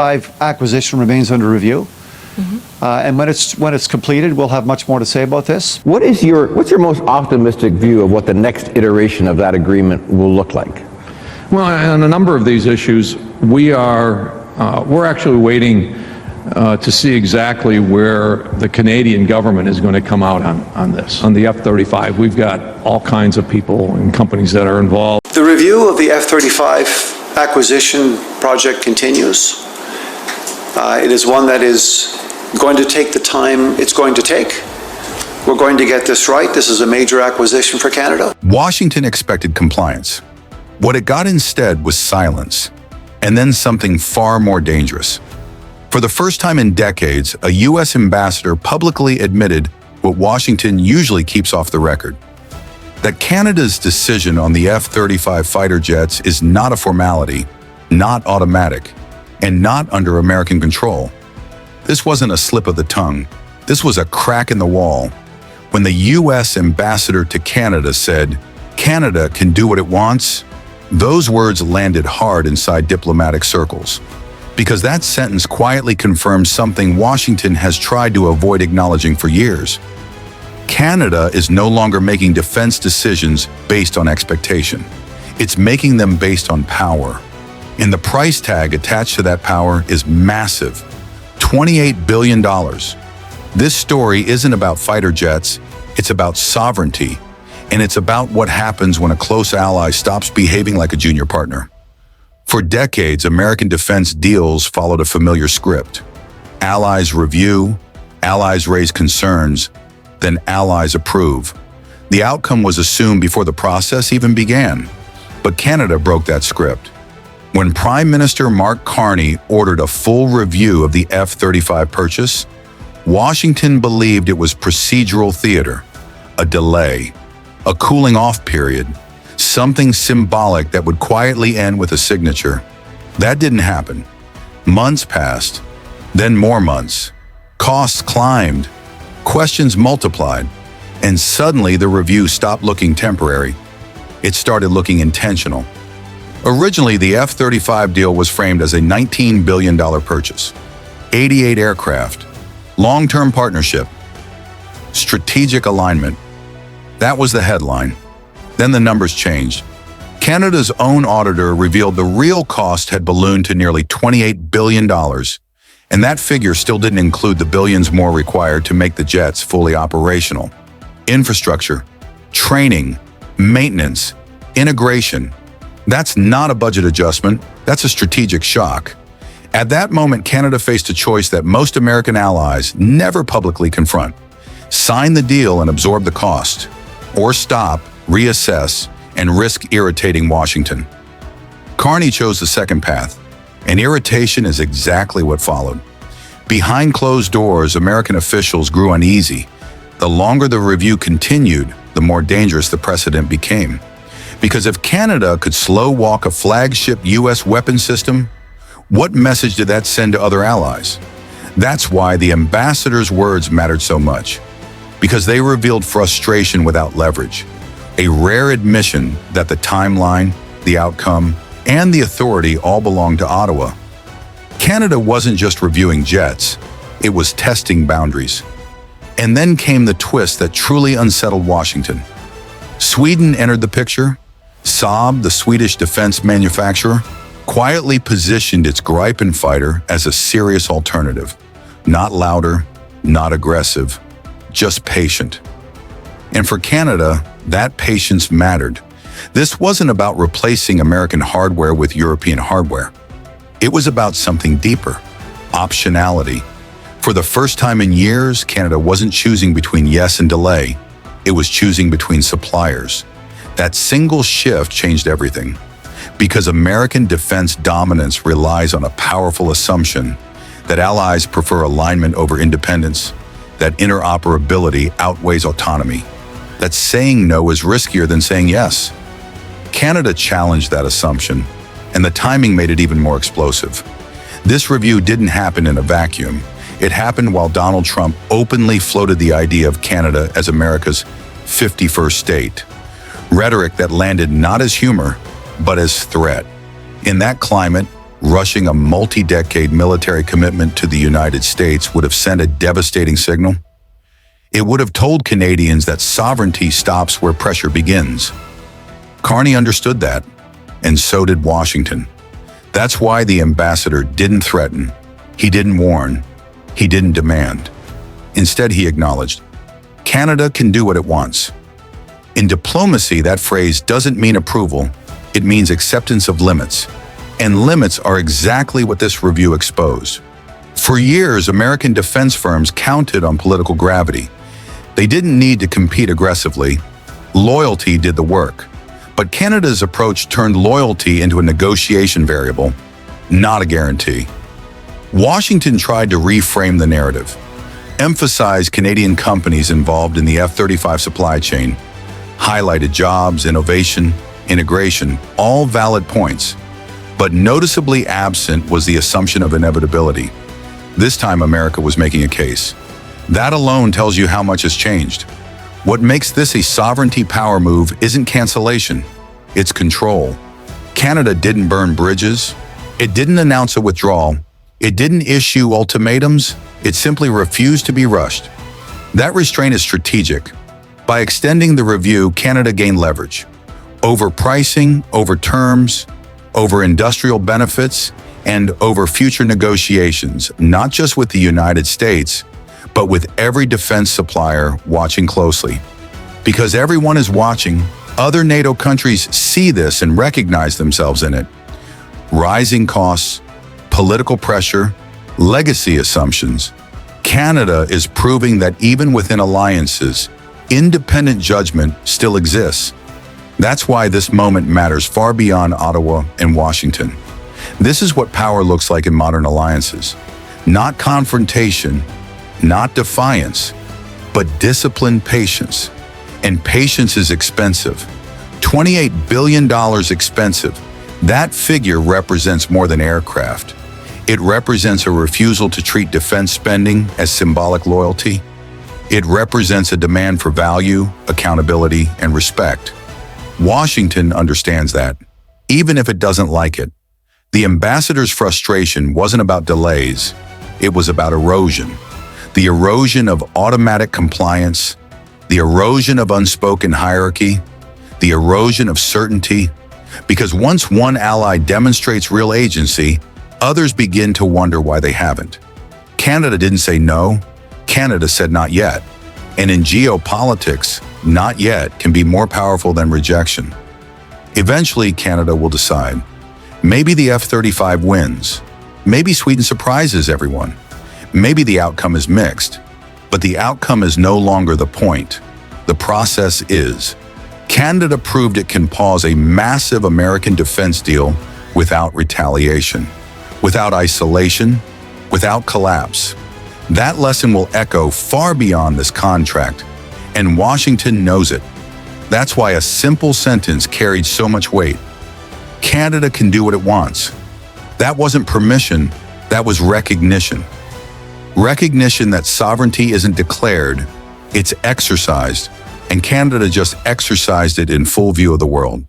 Acquisition remains under review. And when it's completed, we'll have much more to say about this. What's your most optimistic view of what the next iteration of that agreement will look like? Well, on a number of these issues, we're actually waiting to see exactly where the Canadian government is going to come out on this. On the F-35, we've got all kinds of people and companies that are involved. The review of the F-35 acquisition project continues. It is one that is going to take the time it's going to take. We're going to get this right. This is a major acquisition for Canada. Washington expected compliance. What it got instead was silence, and then something far more dangerous. For the first time in decades, a U.S. ambassador publicly admitted what Washington usually keeps off the record: that Canada's decision on the F-35 fighter jets is not a formality, not automatic, and not under American control. This wasn't a slip of the tongue. This was a crack in the wall. When the U.S. ambassador to Canada said, "Canada can do what it wants," those words landed hard inside diplomatic circles, because that sentence quietly confirms something Washington has tried to avoid acknowledging for years. Canada is no longer making defense decisions based on expectation. It's making them based on power. And the price tag attached to that power is massive: $28 billion. This story isn't about fighter jets, it's about sovereignty, and it's about what happens when a close ally stops behaving like a junior partner. For decades, American defense deals followed a familiar script. Allies review, allies raise concerns, then allies approve. The outcome was assumed before the process even began. But Canada broke that script. When Prime Minister Mark Carney ordered a full review of the F-35 purchase, Washington believed it was procedural theater, a delay, a cooling off period, something symbolic that would quietly end with a signature. That didn't happen. Months passed, then more months. Costs climbed, questions multiplied, and suddenly the review stopped looking temporary. It started looking intentional. Originally, the F-35 deal was framed as a $19 billion purchase, 88 aircraft, long-term partnership, strategic alignment. That was the headline. Then the numbers changed. Canada's own auditor revealed the real cost had ballooned to nearly $28 billion, and that figure still didn't include the billions more required to make the jets fully operational. Infrastructure, training, maintenance, integration. That's not a budget adjustment, that's a strategic shock. At that moment, Canada faced a choice that most American allies never publicly confront: sign the deal and absorb the cost, or stop, reassess, and risk irritating Washington. Carney chose the second path, and irritation is exactly what followed. Behind closed doors, American officials grew uneasy. The longer the review continued, the more dangerous the precedent became. Because if Canada could slow walk a flagship U.S. weapons system, what message did that send to other allies? That's why the ambassador's words mattered so much, because they revealed frustration without leverage, a rare admission that the timeline, the outcome, and the authority all belonged to Ottawa. Canada wasn't just reviewing jets, it was testing boundaries. And then came the twist that truly unsettled Washington. Sweden entered the picture. Saab, the Swedish defense manufacturer, quietly positioned its Gripen fighter as a serious alternative. Not louder, not aggressive, just patient. And for Canada, that patience mattered. This wasn't about replacing American hardware with European hardware. It was about something deeper: optionality. For the first time in years, Canada wasn't choosing between yes and delay. It was choosing between suppliers. That single shift changed everything, because American defense dominance relies on a powerful assumption that allies prefer alignment over independence, that interoperability outweighs autonomy, that saying no is riskier than saying yes. Canada challenged that assumption, and the timing made it even more explosive. This review didn't happen in a vacuum. It happened while Donald Trump openly floated the idea of Canada as America's 51st state. Rhetoric that landed not as humor, but as threat. In that climate, rushing a multi-decade military commitment to the United States would have sent a devastating signal. It would have told Canadians that sovereignty stops where pressure begins. Carney understood that, and so did Washington. That's why the ambassador didn't threaten, he didn't warn, he didn't demand. Instead, he acknowledged, Canada can do what it wants. In diplomacy, that phrase doesn't mean approval, it means acceptance of limits. And limits are exactly what this review exposed. For years, American defense firms counted on political gravity. They didn't need to compete aggressively. Loyalty did the work. But Canada's approach turned loyalty into a negotiation variable, not a guarantee. Washington tried to reframe the narrative, emphasize Canadian companies involved in the F-35 supply chain, highlighted jobs, innovation, integration, all valid points. But noticeably absent was the assumption of inevitability. This time, America was making a case. That alone tells you how much has changed. What makes this a sovereignty power move isn't cancellation, it's control. Canada didn't burn bridges, it didn't announce a withdrawal, it didn't issue ultimatums, it simply refused to be rushed. That restraint is strategic. By extending the review, Canada gained leverage. Over pricing, over terms, over industrial benefits, and over future negotiations, not just with the United States, but with every defense supplier watching closely. Because everyone is watching, other NATO countries see this and recognize themselves in it. Rising costs, political pressure, legacy assumptions. Canada is proving that even within alliances, independent judgment still exists. That's why this moment matters far beyond Ottawa and Washington. This is what power looks like in modern alliances. Not confrontation, not defiance, but disciplined patience. And patience is expensive. $28 billion expensive. That figure represents more than aircraft. It represents a refusal to treat defense spending as symbolic loyalty. It represents a demand for value, accountability, and respect. Washington understands that, even if it doesn't like it. The ambassador's frustration wasn't about delays, it was about erosion. The erosion of automatic compliance, the erosion of unspoken hierarchy, the erosion of certainty. Because once one ally demonstrates real agency, others begin to wonder why they haven't. Canada didn't say no, Canada said not yet. And in geopolitics, not yet can be more powerful than rejection. Eventually, Canada will decide. Maybe the F-35 wins. Maybe Sweden surprises everyone. Maybe the outcome is mixed. But the outcome is no longer the point. The process is. Canada proved it can pause a massive American defense deal without retaliation, without isolation, without collapse. That lesson will echo far beyond this contract, and Washington knows it. That's why a simple sentence carried so much weight. Canada can do what it wants. That wasn't permission, that was recognition. Recognition that sovereignty isn't declared, it's exercised, and Canada just exercised it in full view of the world.